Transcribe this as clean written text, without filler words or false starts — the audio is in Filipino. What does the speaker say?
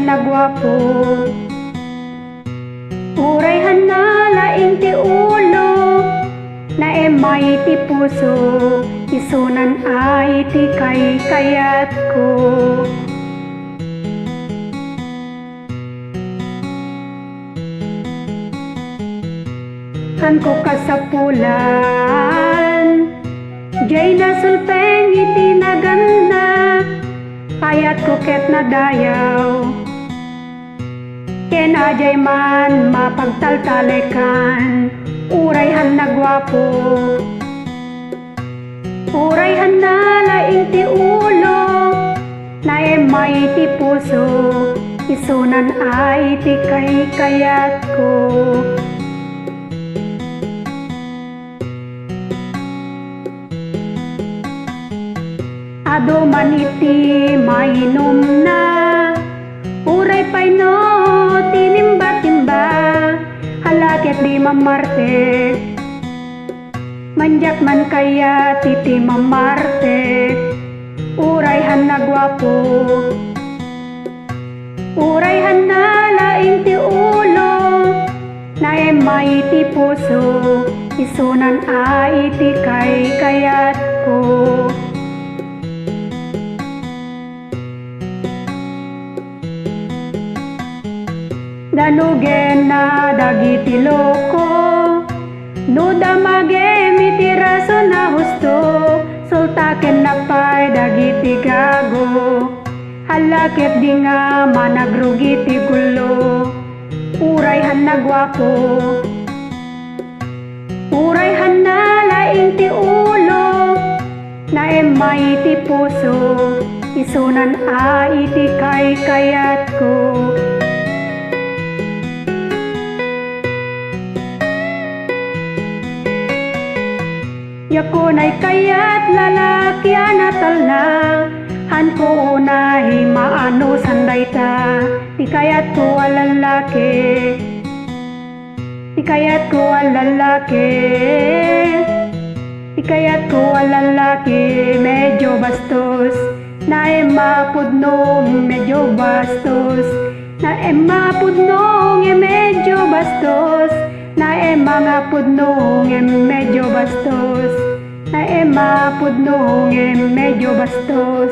nagwapo. Urayhan na laing ti ulo, na emay ti puso, isunan ay ti kayat ko. Han ko kasapulan, jay nasulpeng iti naganda, kayat ko ket nadayaw. Ken ajay man mapagtaltalekan, urayhan nagwapo. Urayhan na laing ti ulo, na emay ti puso, isunan ay ti kayat ko. Ado man iti mainom na, uray pay no tinimba-timba, halaket di mamarte. Manjak man kaya titi mamarte, urayhan nagwapo. Urayhan na laing ti ulo, na emay ti puso, isunan ay ti kayat ko. Danugen na dagiti loko, no damage miti raso na husto, sultaken na pay dagiti gago, halaket di nga managrugi ti gulo, urayhan nagwapo. Urayhan na laing ti ulo, na emay ti puso, isunan ay ti kayat ko. Yakunay kayat lalaki anatal na, han ko unahi maano sanday ta, ti kayat ko alalaki. Ti kayat ko alalaki, ti kayat ko alalaki, medyo bastos, na emapudnong medyo bastos, na emapudnong medyo bastos, na mga pudnong medyo bastos, na emapudnong medyo bastos.